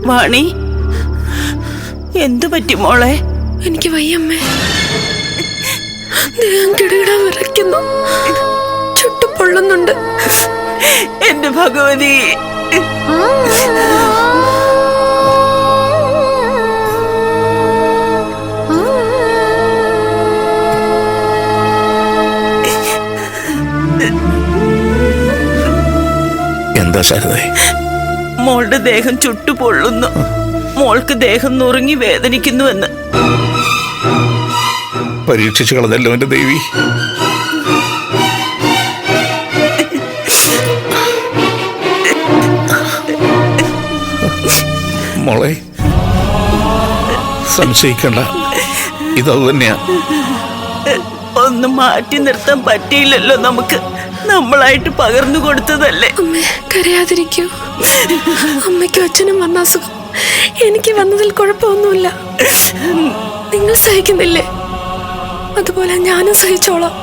വാണി, എന്തു പറ്റി മോളെ? എനിക്ക് വയ്യമ്മേ, ദേഹം കിടകിട വിറയ്ക്കുന്നു, ചുട്ടു പൊള്ളുന്നുണ്ട്. എന്റെ ഭഗവതി, എന്താ ശാരദേ? മോളുടെ ദേഹം ചുട്ടു പൊള്ളുന്നു. മോൾക്ക് ദേഹം നുറുങ്ങി വേദനിക്കുന്നുവെന്ന്. പരീക്ഷിച്ചു കളഞ്ഞല്ലോ എന്റെ ദേവി. മോളെ, സംശയിക്കണ്ട, ഇതത് തന്നെയാ. ഒന്ന് മാറ്റി നിർത്താൻ പറ്റിയില്ലല്ലോ നമുക്ക്. നമ്മളായിട്ട് പകർന്നു കൊടുത്തതല്ലേ. അമ്മേ, കരയാതിരിക്കൂ. അമ്മയ്ക്കും അച്ഛനും വന്ന അസുഖം എനിക്ക് വന്നതിൽ കുഴപ്പമൊന്നുമില്ല. നിങ്ങൾ സഹിക്കുന്നില്ലേ? അതുപോലെ ഞാനും സഹിച്ചോളാം.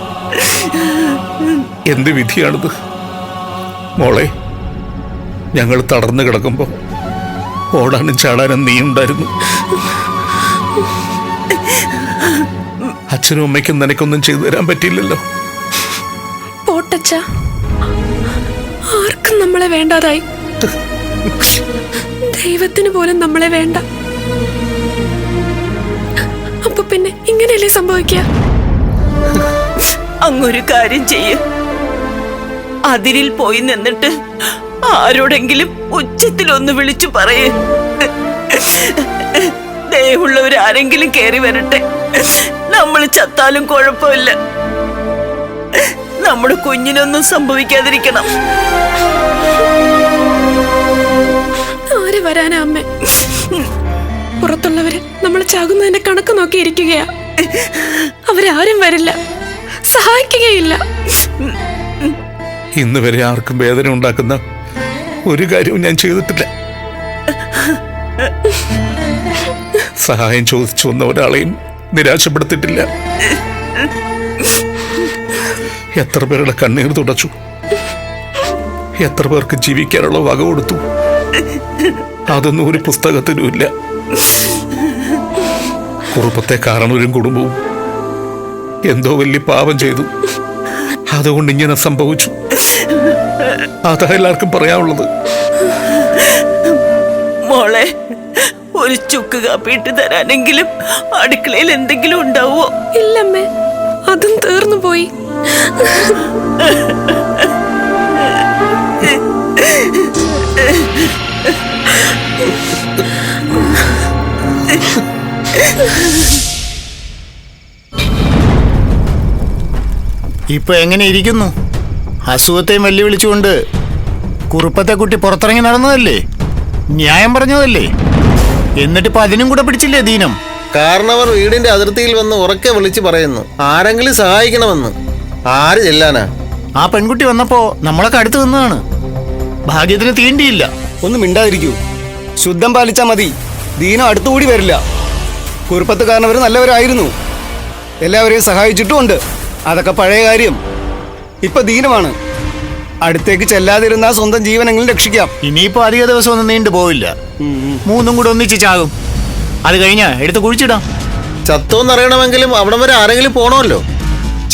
എന്ത് വിധിയാണിത് മോളെ? ഞങ്ങൾ തളർന്നു കിടക്കുമ്പോ ഓടാനും ചാടാനും നീ ഉണ്ടായിരുന്നു. അച്ഛനും അമ്മയ്ക്കും നിനക്കൊന്നും ചെയ്തു തരാൻ പറ്റിയില്ലല്ലോ. പോട്ടച്ച, ആർക്കും നമ്മളെ വേണ്ടാതായി. ദൈവത്തിന് പോലും നമ്മളെ വേണ്ട. അപ്പൊ പിന്നെ ഇങ്ങനെയല്ലേ സംഭവിക്കുക? അങ്ങൊരു കാര്യം ചെയ്യ്. അതിരിൽ പോയി നിന്നിട്ട് ആരോടെങ്കിലും ഉച്ചത്തിലൊന്ന് വിളിച്ചു പറയേ. ദയവുള്ളവരാരെങ്കിലും കേറി വരട്ടെ. നമ്മൾ ചത്താലും കുഴപ്പമില്ല. നമ്മുടെ കുഞ്ഞിനൊന്നും സംഭവിക്കാതിരിക്കണം. ആര് വരാനാ അമ്മേ? പുറത്തുള്ളവര് നമ്മൾ ചാകുന്നതിന്റെ കണക്ക് നോക്കിയിരിക്കുകയാ. അവരാരും വരില്ല, സഹായിക്കുകയില്ല. ഇന്ന് വരെ ആർക്കും വേദന ഉണ്ടാക്കുന്ന ഒരു കാര്യവും ഞാൻ ചെയ്തിട്ടില്ല. സഹായം ചോദിച്ചു വന്ന ഒരാളെയും നിരാശപ്പെടുത്തിയിട്ടില്ല. എത്ര പേരുടെ കണ്ണീർ തുടച്ചു, എത്ര പേർക്ക് ജീവിക്കാനുള്ള വക കൊടുത്തു. അതൊന്നും ഒരു പുസ്തകത്തിനുമില്ല. കുറുപ്പത്തെ കാരണവരും കുടുംബവും എന്തോ വലിയ പാപം ചെയ്തു, അതുകൊണ്ട് ഇങ്ങനെ സംഭവിച്ചു. അതാ എല്ലാവർക്കും പറയാനുള്ളത്. മോളെ, ഒരു ചുക്ക് കാപ്പിയിട്ട് തരാനെങ്കിലും അടുക്കളയിൽ എന്തെങ്കിലും ഉണ്ടാവോ? ഇല്ലമ്മേ, അതും തീർന്നു പോയി. ഇപ്പൊ എങ്ങനെ ഇരിക്കുന്നു? അസുഖത്തെയും വെല്ലുവിളിച്ചുകൊണ്ട് കുറുപ്പത്തെ കുട്ടി പുറത്തിറങ്ങി നടന്നതല്ലേ? ന്യായം പറഞ്ഞതല്ലേ? എന്നിട്ടിപ്പോ അതിനും കൂടെ പിടിച്ചില്ലേ ദീനം? കാരണവർ വീടിന്റെ അതിർത്തിയിൽ വന്ന് ഉറക്കെ വിളിച്ചു പറയുന്നു, ആരെങ്കിലും സഹായിക്കണമെന്ന്. ആര് ചെല്ലാനാ? ആ പെൺകുട്ടി വന്നപ്പോ നമ്മളൊക്കെ അടുത്ത് നിന്നതാണ്. ഭാഗ്യത്തിന് തീണ്ടിയില്ല. ഒന്നും മിണ്ടാതിരിക്കൂ. ശുദ്ധം പാലിച്ചാ മതി. ദീനം അടുത്തുകൂടി വരില്ല. കുറുപ്പത്തുകാരനവർ നല്ലവരായിരുന്നു, എല്ലാവരെയും സഹായിച്ചിട്ടുമുണ്ട്. അതൊക്കെ പഴയ കാര്യം. ഇപ്പൊ ദീനമാണ്. അടുത്തേക്ക് ചെല്ലാതിരുന്നാ സ്വന്തം ജീവനെങ്കിലും രക്ഷിക്കാം. ഇനിയിപ്പോ അധിക ദിവസം ഒന്നും നീണ്ടു പോവില്ല. മൂന്നും കൂടെ ഒന്നിച്ച് ചാകും. അത് കഴിഞ്ഞാ എടുത്ത് കുഴിച്ചിടാം. ചത്തോന്നറിയണമെങ്കിലും അവിടം വരെ ആരെങ്കിലും പോണമല്ലോ.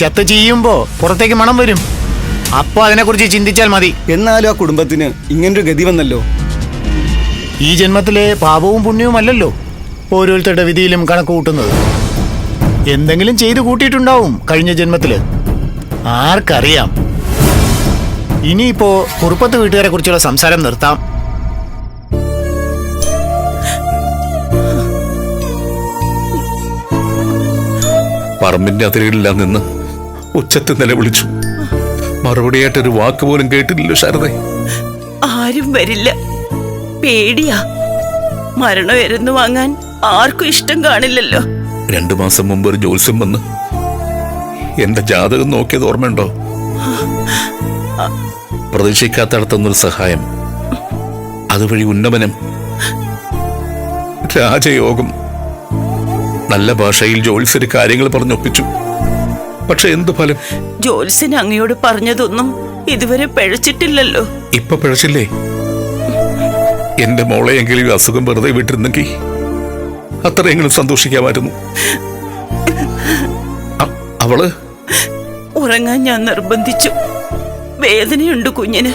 ചത്ത് ചെയ്യുമ്പോ പുറത്തേക്ക് മണം വരും. അപ്പൊ അതിനെക്കുറിച്ച് ചിന്തിച്ചാൽ മതി. എന്നാലും ആ കുടുംബത്തിന് ഇങ്ങനൊരു ഗതി വന്നല്ലോ. ഈ ജന്മത്തിലെ പാപവും പുണ്യവും അല്ലല്ലോ ഓരോരുത്തരുടെ വിധിയിലും കണക്ക് കൂട്ടുന്നത്. എന്തെങ്കിലും ചെയ്തു കൂട്ടിയിട്ടുണ്ടാവും കഴിഞ്ഞ ജന്മത്തില്. ആർക്കറിയാം? ഇനിയിപ്പോ കുറുപ്പത്ത് വീട്ടുകാരെ കുറിച്ചുള്ള സംസാരം നിർത്താം. പറമ്പിന്റെ അതിരുകളിലെല്ലാം നിന്ന് ഉച്ചത്തിൽ നിലവിളിച്ചു. മറുപടിയായിട്ടൊരു വാക്ക് പോലും കേട്ടില്ലല്ലോ ശാരദേ. ആരും വരില്ല, പേടിയാ. മരണം എരുന്നു വാങ്ങാൻ ആർക്കും ഇഷ്ടം കാണില്ലല്ലോ. 2 മാസം മുമ്പ് ഒരു ജ്യോത്സ്യം വന്ന് എന്റെ ജാതകം നോക്കിയത് ഓർമ്മയുണ്ടോ? പ്രതീക്ഷിക്കാത്തടത്തുനിന്നൊരു സഹായം, അതുവഴി ഉന്നമനം, രാജയോഗം. നല്ല ഭാഷയിൽ ജ്യോത്സ്യര് കാര്യങ്ങൾ പറഞ്ഞൊപ്പിച്ചു. പക്ഷെ എന്തു ഫലം? ജ്യോത്സ്യൻ അങ്ങയോട് പറഞ്ഞതൊന്നും ഇതുവരെ പിഴച്ചിട്ടില്ലല്ലോ. ഇപ്പൊ പിഴച്ചില്ലേ? എന്റെ മോളെയെങ്കിലും ഈ അസുഖം വെറുതെ വിട്ടിരുന്നെങ്കിൽ അത്രയെങ്കിലും സന്തോഷിക്കാമായിരുന്നു. അവള് ഉറങ്ങാൻ ഞാൻ നിർബന്ധിച്ചു. വേദനയുണ്ട് കുഞ്ഞിന്.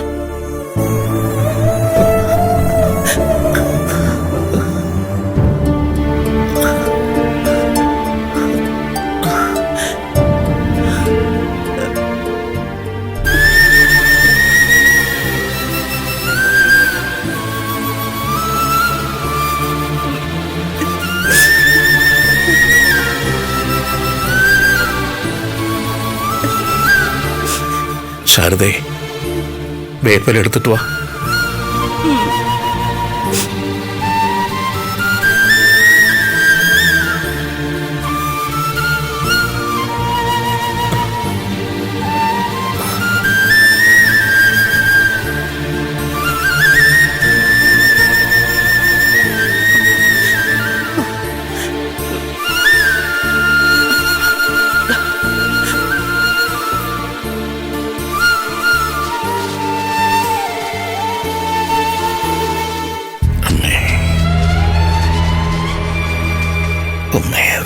ശാരദേ, വേപ്പല എടുത്തിട്ട് വാ.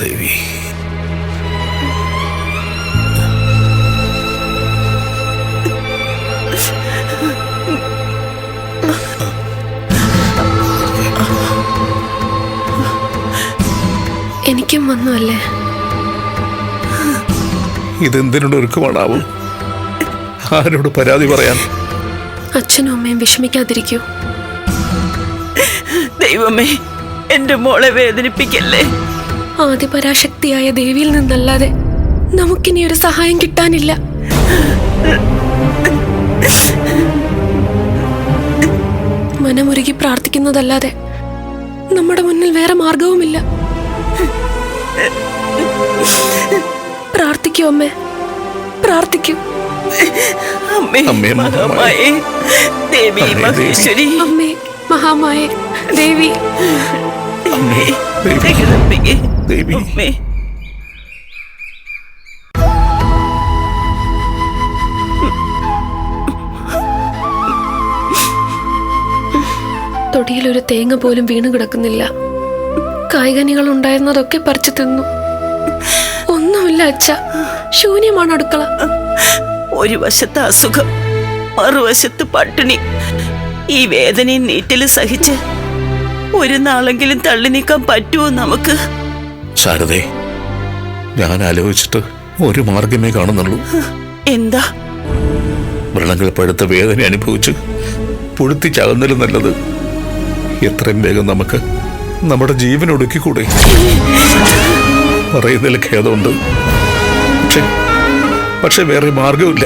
ദേവി, എനിക്കും വന്നു അല്ലേ? ഇതെന്തിനോട് ഒരുക്കമാണാവും? ആരോട് പരാതി പറയാൻ? അച്ഛനും അമ്മയും വിഷമിക്കാതിരിക്കൂ. ദൈവമേ, എന്റെ മോളെ വേദനിപ്പിക്കല്ലേ. ആദിപരാശക്തിയായ ദേവിയിൽ നിന്നല്ലാതെ നമുക്കിനി ഒരു സഹായം കിട്ടാനില്ല. മനമുരുകി പ്രാർത്ഥിക്കുന്നതല്ലാതെ നമ്മുടെ മുന്നിൽ വേറെ മാർഗവുമില്ല. പ്രാർത്ഥിക്കൂ അമ്മേ, പ്രാർത്ഥിക്കൂ. അമ്മേ അമ്മേ മഹാമായേ, ദേവി അമ്മേ മഹേശ്വരി, അമ്മേ മഹാമായ ദേവി, അമ്മേ ദേവി, ജഗദംബികേ, ദേവി. അമ്മേ. തൊടിയിലൊരു തേങ്ങ പോലും വീണു കിടക്കുന്നില്ല. കായ്കനികൾ ഉണ്ടായിരുന്നതൊക്കെ പറിച്ചു തിന്നു. ഒന്നുമില്ല അച്ഛ, ശൂന്യമാണ് അടുക്കള. ഒരു വശത്ത് അസുഖം, മറുവശത്ത് പട്ടിണി. ഈ വേദനയും നീറ്റലും സഹിച്ച് ഒരു നാളെങ്കിലും തള്ളി നീക്കാൻ പറ്റുമോ നമുക്ക്? ശാരദേ, ഞാൻ ആലോചിച്ചിട്ട് ഒരു മാർഗമേ കാണുന്നുള്ളൂ. എന്താ? വ്രണങ്ങൾ പഴുത്ത വേദന അനുഭവിച്ച് പുഴുത്തി ചാകുന്നതിലും നല്ലത് എത്രയും വേഗം നമുക്ക് നമ്മുടെ ജീവൻ ഒടുക്കിക്കൂടെ? പറയുന്നതിൽ ഖേദമുണ്ട്, പക്ഷെ വേറെ മാർഗമില്ല.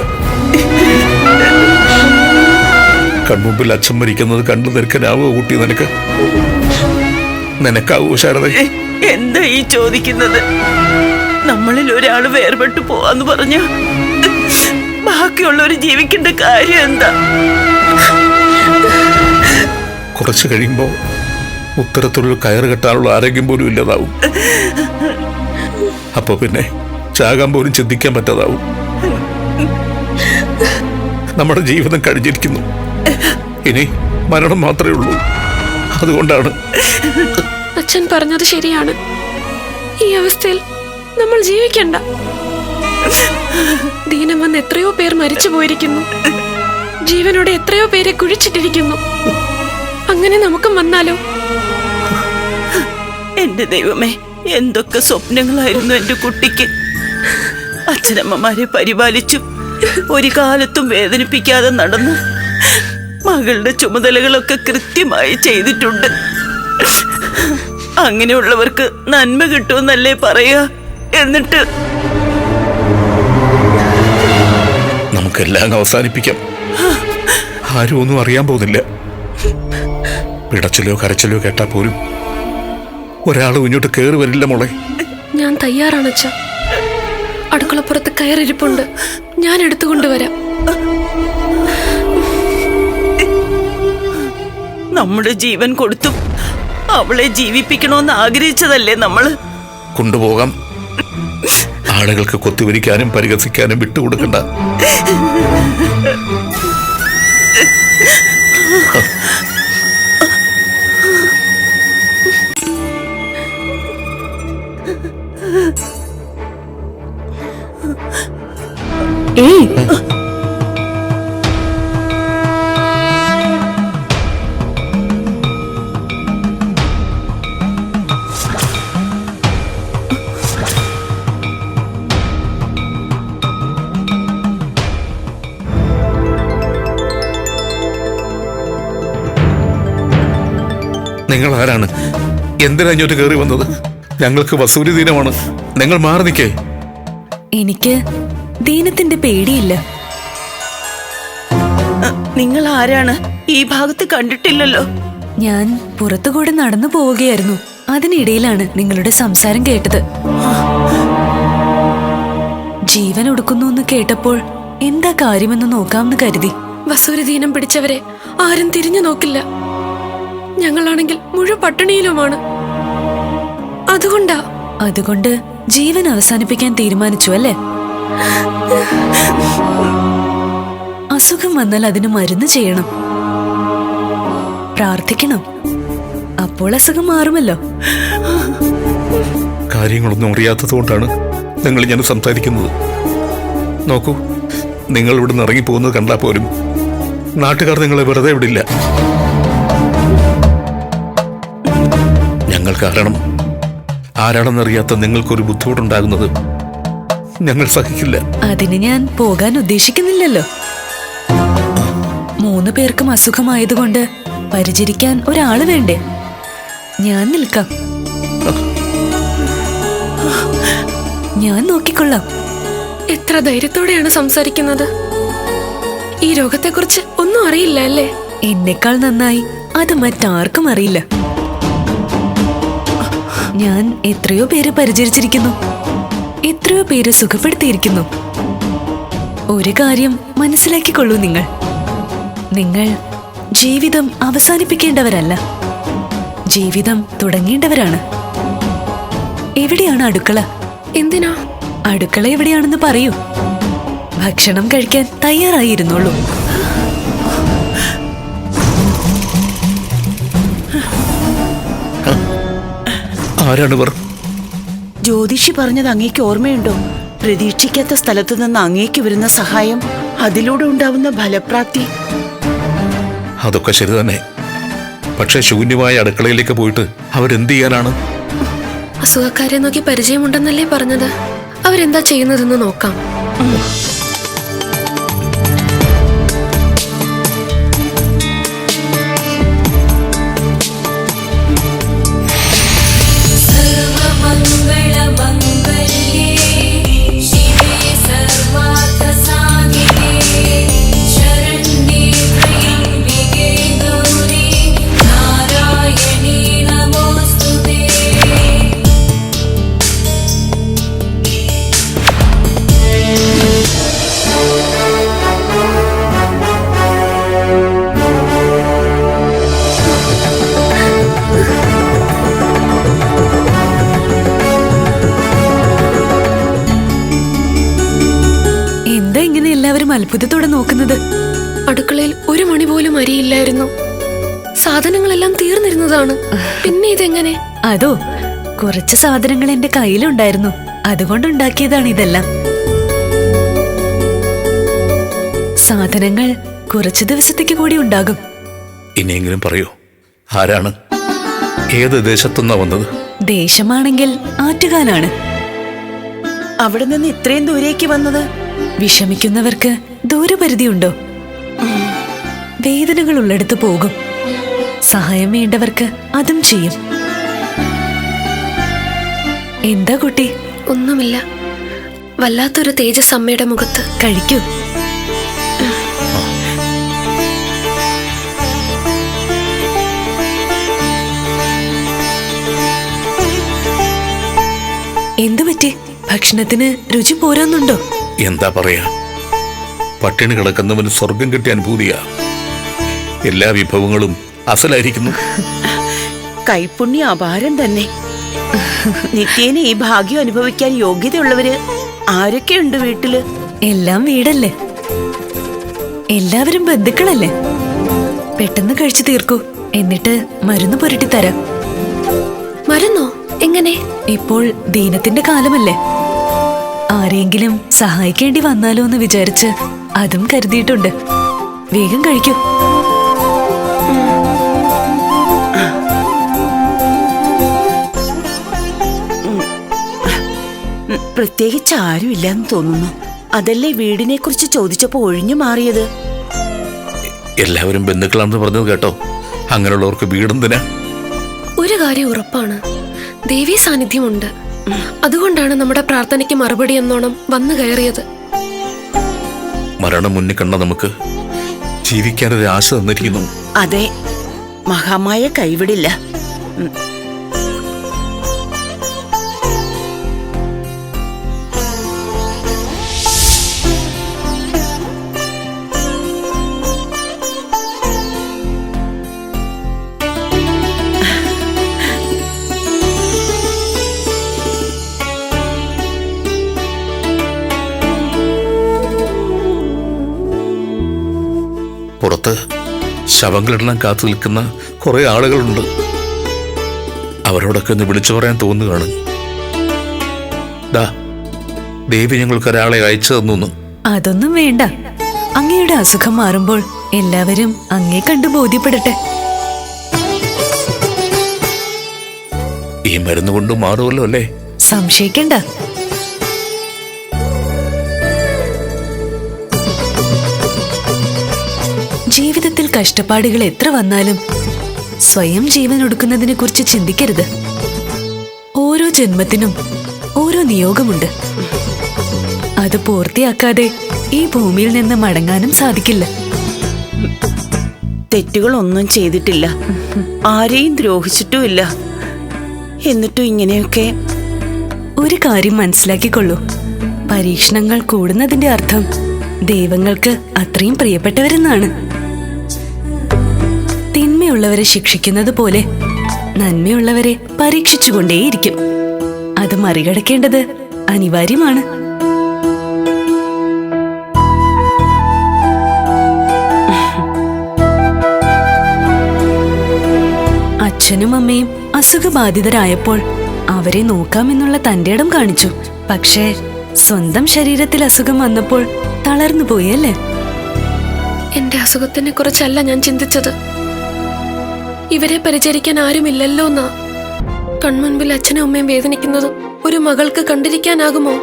കൺമുമ്പിൽ അച്ഛൻ മരിക്കുന്നത് കണ്ടു നിൽക്കാനാവോ കുട്ടി? നിനക്കാവോ ശാരദ? എന്താ ഈ ചോദിക്കുന്നത്? നമ്മളിൽ ഒരാള് വേർപെട്ടു പോവാന്ന് പറഞ്ഞ ബാക്കിയുള്ളവര് ജീവിക്കേണ്ട കാര്യം എന്താ? കുറച്ചു കഴിയുമ്പോ ഉത്തരത്തിലുള്ള കയറ് കെട്ടാനുള്ള ആരോഗ്യം പോലും ഇല്ലതാവും. അപ്പൊ പിന്നെ ചാകാൻ പോലും ചിന്തിക്കാൻ പറ്റാതാവും. നമ്മുടെ ജീവിതം കഴിഞ്ഞിരിക്കുന്നു, ഇനി മരണം മാത്രമേ ഉള്ളൂ. അതുകൊണ്ടാണ്. അച്ഛൻ പറഞ്ഞത് ശരിയാണ്. ഈ അവസ്ഥയിൽ നമ്മൾ ജീവിക്കണ്ട. ദീനം വന്ന് എത്രയോ പേർ മരിച്ചു പോയിരിക്കുന്നു. ജീവനോടെ എത്രയോ പേരെ കുഴിച്ചിട്ടിരിക്കുന്നു. അങ്ങനെ നമുക്കും വന്നാലോ? എന്റെ ദൈവമേ, എന്തൊക്കെ സ്വപ്നങ്ങളായിരുന്നു എന്റെ കുട്ടിക്ക്. അച്ഛനമ്മമാരെ പരിപാലിച്ചു, ഒരു കാലത്തും വേദനിപ്പിക്കാതെ നടന്നു. മകളുടെ ചുമതലകളൊക്കെ കൃത്യമായി ചെയ്തിട്ടുണ്ട്. അങ്ങനെയുള്ളവർക്ക് നന്മ കിട്ടുമെന്നല്ലേ പറയാ? എന്നിട്ട് നമുക്കെല്ലാം അവസാനിപ്പിക്കാം. ആരും ഒന്നും അറിയാൻ പോകുന്നില്ല. പിടച്ചിലോ കരച്ചിലോ കേട്ടാ പോലും ഒരാളും ഇങ്ങോട്ട് കയറി വരില്ല മോളെ. ഞാൻ തയ്യാറാണ് അച്ഛ. അടുക്കളപ്പുറത്ത് കയറിരിപ്പുണ്ട്, ഞാൻ എടുത്തുകൊണ്ടുവരാം. നമ്മുടെ ജീവൻ കൊടുത്തു അവളെ ജീവിപ്പിക്കണമെന്ന് ആഗ്രഹിച്ചതല്ലേ നമ്മള്? കൊണ്ടുപോകാം. ആളുകൾക്ക് കൊത്തിവരിക്കാനും പരിഹസിക്കാനും വിട്ടുകൊടുക്കണ്ട. ഏയ് നിങ്ങൾ ആരാണ്? എന്തിനാ ഇങ്ങോട്ട് കയറി വന്നത്? ഞങ്ങൾക്ക് വസൂരി ദിനമാണ്. നിങ്ങൾ മാറി നിൽക്കേ. എനിക്ക് ദീനത്തിന്റെ പേടിയില്ല. നിങ്ങൾ ആരാണ്? ഈ ഭാഗത്ത് കണ്ടിട്ടില്ലല്ലോ. ഞാൻ പുറത്തുകൂടെ നടന്നു പോവുകയായിരുന്നു. അതിനിടയിലാണ് നിങ്ങളുടെ സംസാരം കേട്ടത്. ജീവൻ ഒടുക്കുന്നു എന്ന് കേട്ടപ്പോൾ എന്താ കാര്യമെന്ന് നോക്കാമെന്ന് കരുതി. വസൂരിദീനം പിടിച്ചവരെ ആരും തിരിഞ്ഞു നോക്കില്ല. ഞങ്ങളാണെങ്കിൽ മുഴുവൻ പട്ടിണിയിലുമാണ്. അതുകൊണ്ട് ജീവൻ അവസാനിപ്പിക്കാൻ തീരുമാനിച്ചു അല്ലേ? അസുഖം വന്നാൽ അതിന് മരുന്ന് ചെയ്യണം, പ്രാർത്ഥിക്കണം. അപ്പോൾ അസുഖം മാറുമല്ലോ. കാര്യങ്ങളൊന്നും അറിയാത്തത് കൊണ്ടാണ് നിങ്ങൾ ഞാൻ സംസാരിക്കുന്നത്. നോക്കൂ, നിങ്ങൾ ഇവിടുന്ന് ഇറങ്ങിപ്പോകുന്നത് കണ്ടാൽ പോലും നാട്ടുകാർ നിങ്ങളെ വെറുതെ വിടില്ല. ഞങ്ങൾ കാരണം ആരാണെന്നറിയാത്ത നിങ്ങൾക്കൊരു ബുദ്ധിമുട്ടുണ്ടാകുന്നത് ഞങ്ങൾ സഹിക്കില്ല. അതിന് ഞാൻ പോകാൻ ഉദ്ദേശിക്കുന്നില്ലല്ലോ. 3 പേർക്കും അസുഖമായതുകൊണ്ട് പരിചരിക്കാൻ ഒരാള് വേണ്ടേ? ഞാൻ നിൽക്കാം, ഞാൻ നോക്കിക്കൊള്ളാം. എത്ര ധൈര്യത്തോടെയാണ് സംസാരിക്കുന്നത്. ഈ രോഗത്തെക്കുറിച്ച് ഒന്നും അറിയില്ല അല്ലേ? എന്നെക്കാൾ നന്നായി അത് മറ്റാർക്കും അറിയില്ല. ഞാൻ എത്രയോ പേരെ പരിചരിച്ചിരിക്കുന്നു, എത്രയോ പേരെ സുഖപ്പെടുത്തിയിരിക്കുന്നു. ഒരു കാര്യം മനസ്സിലാക്കിക്കൊള്ളൂ, നിങ്ങൾ ജീവിതം അവസാനിപ്പിക്കേണ്ടവരല്ല, ജീവിതം തുടങ്ങേണ്ടവരാണ്. എവിടെയാണ് അടുക്കള? എന്തിനാ? അടുക്കള എവിടെയാണെന്ന് പറയൂ. ഭക്ഷണം കഴിക്കാൻ തയ്യാറായിരുന്നുള്ളൂ. ആരാണിവർ? ജ്യോതിഷി പറഞ്ഞത് അങ്ങേക്ക് ഓർമ്മയുണ്ടോ? പ്രതീക്ഷിക്കാത്ത സ്ഥലത്തു നിന്ന് അങ്ങേക്ക് വരുന്ന സഹായം, അതിലൂടെ ഉണ്ടാവുന്ന ഫലപ്രാപ്തി. അതൊക്കെ ശരി തന്നെ. പക്ഷെ ശൂന്യമായ അടുക്കളയിലേക്ക് പോയിട്ട് അവരെന്ത് ചെയ്യാനാണ്? അസുഖക്കാരെ നോക്കി പരിചയമുണ്ടെന്നല്ലേ പറഞ്ഞത്? അവരെന്താ ചെയ്യുന്നതെന്ന് നോക്കാം. അത്ഭുതത്തോടെ നോക്കുന്നത്. അടുക്കളയിൽ 1 മണി പോലും അരിയില്ലായിരുന്നു. സാധനങ്ങളെല്ലാം തീർന്നിരുന്നതാണ്. പിന്നെ ഇതെങ്ങനെ? അതോ, കുറച്ച് സാധനങ്ങൾ എന്റെ കയ്യിലുണ്ടായിരുന്നു, അതുകൊണ്ടുണ്ടാക്കിയതാണ് ഇതെല്ലാം. സാധനങ്ങൾ കുറച്ചു ദിവസത്തേക്ക് കൂടി ഉണ്ടാകും. ഇനിയെങ്കിലും പറയൂ, ആരാണ്? ഏത് ദേശത്തുനിന്നാ വന്നത്? ദേശമാണെങ്കിൽ ആറ്റുകാലാണ്. അവിടെ നിന്ന് ഇത്രയും ദൂരേക്ക് വന്നത്? വിഷമിക്കുന്നവർക്ക് ദൂരപരിധിയുണ്ടോ? വേദനകൾ ഉള്ളിടത്ത് പോകും. സഹായം വേണ്ടവർക്ക് അതും ചെയ്യും. എന്താ കുട്ടി? ഒന്നുമില്ല. വല്ലാത്തൊരു തേജസ് അമ്മയുടെ മുഖത്ത്. കഴിക്കൂ. എന്തു പറ്റി? ഭക്ഷണത്തിന് രുചി പോരാന്നുണ്ടോ? എന്താ പറയാ, പട്ടിണി കിടക്കുന്നവന് സ്വർഗം കിട്ടിയ അനുഭൂതിയാ. എല്ലാ വിഭവങ്ങളും അസലായിരിക്കുന്നു. കൈപ്പുണ്യ അപാരം തന്നെ. നിത്യേന ഈ ഭാഗ്യം അനുഭവിക്കാൻ യോഗ്യതയുള്ളവര് ആരൊക്കെയുണ്ട് വീട്ടില്? എല്ലാം വീടല്ലേ, എല്ലാവരും ബന്ധുക്കളല്ലേ. പെട്ടെന്ന് കഴിച്ചു തീർക്കൂ, എന്നിട്ട് മരുന്ന് പുരട്ടി തരാം. മരുന്നോ? എങ്ങനെ? ഇപ്പോൾ ദീനത്തിന്റെ കാലമല്ലേ, ആരെങ്കിലും സഹായിക്കേണ്ടി വന്നാലോ എന്ന് വിചാരിച്ച് അതും കരുതിയിട്ടുണ്ട്. വേഗം കഴിക്കൂ. പ്രത്യേകിച്ച് ആരുമില്ലെന്ന് തോന്നുന്നു. അതല്ലേ വീടിനെ കുറിച്ച് ചോദിച്ചപ്പോ ഒഴിഞ്ഞു മാറിയത്. എല്ലാവരും ബന്ധുക്കളാണെന്ന് പറഞ്ഞത് കേട്ടോ. അങ്ങനെയുള്ളവർക്ക് വീടെന്തിനാ? ഒരു കാര്യം ഉറപ്പാണ്, ദേവീ സാന്നിധ്യമുണ്ട്. അതുകൊണ്ടാണ് നമ്മുടെ പ്രാർത്ഥനയ്ക്ക് മറുപടി എന്നോണം വന്നു കയറിയത്. മരണം മുന്നിൽ കണ്ട നമുക്ക് ജീവിക്കാനൊരു ആശ തന്നിരിക്കുന്നു. അതെ, മഹാമായ കൈവിടില്ല. പുറത്ത് ശവങ്ങളെല്ലാം കാത്തു നിൽക്കുന്ന കുറെ ആളുകളുണ്ട്. അവരോടൊക്കെ ഒന്ന് വിളിച്ചു പറയാൻ തോന്നുകയാണ്. ദേവി ഞങ്ങൾക്കൊരാളെ അയച്ചു തന്നു. അതൊന്നും വേണ്ട. അങ്ങയുടെ അസുഖം മാറുമ്പോൾ എല്ലാവരും അങ്ങേ കണ്ടു ബോധ്യപ്പെടട്ടെ. ഈ മരുന്ന് കൊണ്ട് മാറുമല്ലോ അല്ലേ? സംശയിക്കണ്ട. ജീവിതത്തിൽ കഷ്ടപ്പാടുകൾ എത്ര വന്നാലും സ്വയം ജീവൻ ഒടുക്കുന്നതിനെ കുറിച്ച് ചിന്തിക്കരുത്. ഓരോ ജന്മത്തിനും ഓരോ നിയോഗമുണ്ട്. അത് പൂർത്തിയാക്കാതെ ഈ ഭൂമിയിൽ നിന്ന് മടങ്ങാനും സാധിക്കില്ല. തെറ്റുകളൊന്നും ചെയ്തിട്ടില്ല, ആരെയും ദ്രോഹിച്ചിട്ടുമില്ല. എന്നിട്ടും ഇങ്ങനെയൊക്കെ. ഒരു കാര്യം മനസ്സിലാക്കിക്കൊള്ളൂ, പരീക്ഷണങ്ങൾ കൂടുന്നതിന്റെ അർത്ഥം ദൈവങ്ങൾക്ക് അത്രയും പ്രിയപ്പെട്ടവരെന്നാണ്. തിന്മയുള്ളവരെ ശിക്ഷിക്കുന്നത് പോലെ നന്മയുള്ളവരെ പരീക്ഷിച്ചുകൊണ്ടേയിരിക്കും. അത് മറികടക്കേണ്ടത് അനിവാര്യമാണ്. അച്ഛനും അമ്മയും അസുഖബാധിതരായപ്പോൾ അവരെ നോക്കാമെന്നുള്ള തന്റെ ഇടം കാണിച്ചു. പക്ഷേ സ്വന്തം ശരീരത്തിൽ അസുഖം വന്നപ്പോൾ തളർന്നു പോയല്ലേ? എന്റെ അസുഖത്തിനെ കുറിച്ചല്ല ഞാൻ ചിന്തിച്ചത്. ഇവരെ പരിചരിക്കാൻ ആരുമില്ലല്ലോ എന്നാ. കൺമുൻപിൽ അച്ഛനും അമ്മയും വേദനിക്കുന്നത് ഒരു മകൾക്ക് കണ്ടിരിക്കാനാകുമോ?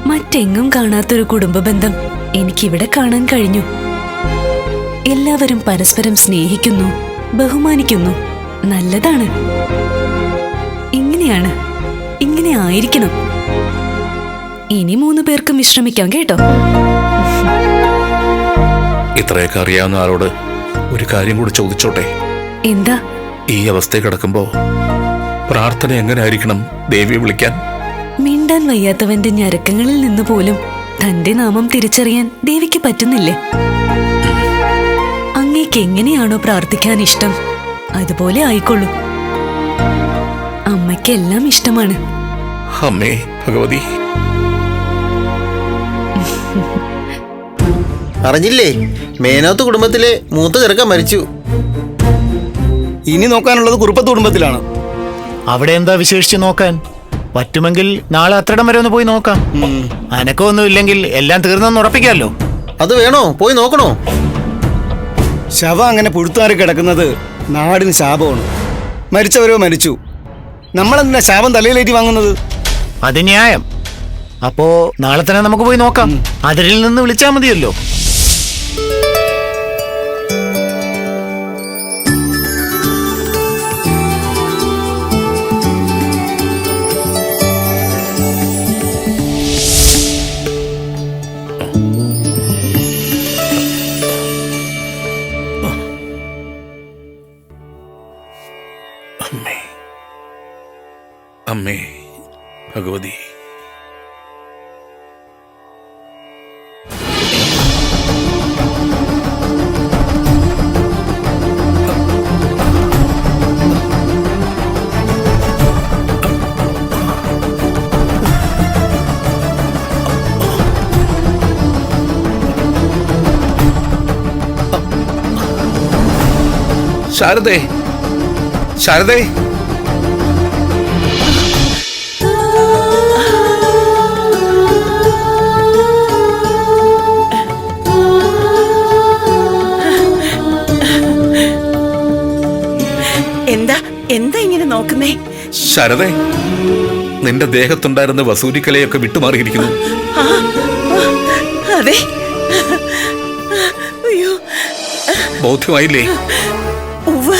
മറ്റെങ്ങും കാണാത്തൊരു കുടുംബ ബന്ധം എനിക്കിവിടെ കാണാൻ കഴിഞ്ഞു. എല്ലാവരും പരസ്പരം സ്നേഹിക്കുന്നു, ബഹുമാനിക്കുന്നു. നല്ലതാണ്. ഇങ്ങനെയാണ്, ഇങ്ങനെ ആയിരിക്കണം. ഇനി 3 പേർക്കും വിശ്രമിക്കാം കേട്ടോ. ഇത്രയൊക്കെ അറിയാവുന്ന ആളോട് ഒരു കാര്യം കൂടി ചോദിച്ചോട്ടെ? എന്താ? ഈ അവസ്ഥയിൽ കിടക്കുമ്പോ പ്രാർത്ഥന എങ്ങനെ ആയിരിക്കണം ദേവിയെ വിളിക്കാൻ? മിണ്ടാൻ വയ്യാത്തവന്റെ ഞരക്കങ്ങളിൽ നിന്ന് പോലും തന്റെ നാമം തിരിച്ചറിയാൻ ദേവിക്ക് പറ്റുന്നില്ലേ? അങ്ങേക്ക് എങ്ങനെയാണോ പ്രാർത്ഥിക്കാൻ ഇഷ്ടം അതുപോലെ ആയിക്കൊള്ളൂ. അമ്മയ്ക്കെല്ലാം ഇഷ്ടമാണ്. അമ്മേ ഭഗവതി. അറിഞ്ഞില്ലേ, മേനോത്ത് കുടുംബത്തിലെ മൂത്ത ചെറുക്കൻ മരിച്ചു. ഇനി നോക്കാനുള്ളത് കുറുപ്പത്ത് കുടുംബത്തിലാണ്. അവിടെ എന്താ വിശേഷിച്ച് നോക്കാൻ? പറ്റുമെങ്കിൽ നാളെ അത്രയിടം വരെ ഒന്ന് പോയി നോക്കാം. അനക്കമൊന്നും ഇല്ലെങ്കിൽ എല്ലാം തീർന്നെന്ന് ഉറപ്പിക്കാമല്ലോ. അത് വേണോ? പോയി നോക്കണോ? ശവം അങ്ങനെ പുഴുത്താറി കിടക്കുന്നത് നാടിന് ശാപമാണ്. മരിച്ചവരോ മരിച്ചു, നമ്മളെന്തിനാ ശാപം തലയിലേറ്റി വാങ്ങുന്നത്? അത് ന്യായം. അപ്പോ നാളെ തന്നെ നമുക്ക് പോയി നോക്കാം. അതിരിൽ നിന്ന് വിളിച്ചാൽ മതിയല്ലോ. അമ്മേ, അമ്മേ ഭഗവതി. ശാരദേ, ശാരദേ, ശരതേ, നിന്റെ ദേഹത്തുണ്ടായിരുന്ന വസൂരിക്കലയൊക്കെ വിട്ടുമാറിയിരിക്കുന്നു. അതെ. അയ്യോ. ബോധ്യമായില്ലേ? ഉവ്വ്.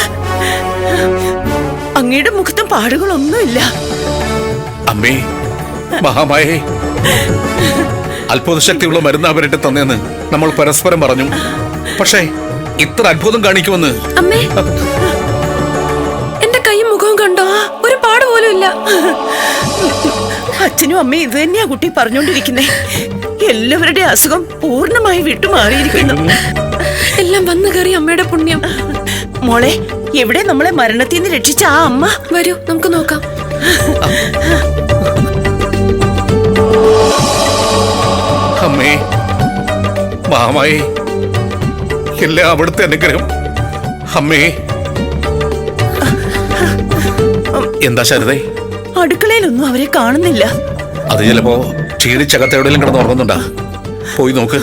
അങ്ങയുടെ മുഖത്തും പാടുകളൊന്നുമില്ല. അമ്മേ, മഹാമായേ, അത്ഭുത ശക്തിയുള്ള മരുന്ന് അവരുടെ തന്നെന്ന് നമ്മൾ പരസ്പരം പറഞ്ഞു. പക്ഷേ ഇത്ര അത്ഭുതം കാണിക്കുമെന്ന് അമ്മേ, എന്റെ കൈയും മുഖവും കണ്ടോ? ഒരു പാട് പോലും ഇല്ല. അച്ഛനും അമ്മയും ഇത് തന്നെയാ കുട്ടി പറഞ്ഞോണ്ടിരിക്കുന്നേ. എല്ലാവരുടെ അസുഖം പൂർണ്ണമായി വിട്ടുമാറിയിരിക്കുന്നു. എല്ലാം വന്നു കയറി അമ്മയുടെ പുണ്യം. മോളെ, എവിടെ നമ്മളെ മരണത്തിൽ നിന്ന് രക്ഷിച്ച ആ അമ്മ? വരൂ, നമുക്ക് നോക്കാം. അമ്മേ, മാമായേ, എല്ലാം അവിടുത്തെ അനുഗ്രഹം. അമ്മേ. എന്താ ശരതേ? അടുക്കളയിലൊന്നും അവരെ കാണുന്നില്ല. അത് ചിലപ്പോ ക്ഷീണിച്ചകത്ത് എവിടെയെങ്കിലും കിടന്ന് ഉറങ്ങുന്നുണ്ടാ. പോയി നോക്ക്.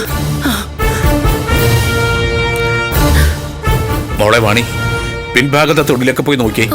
മോളെ വാണി, പിൻഭാഗത്തെ തൊടിലൊക്കെ പോയി നോക്കിയേ.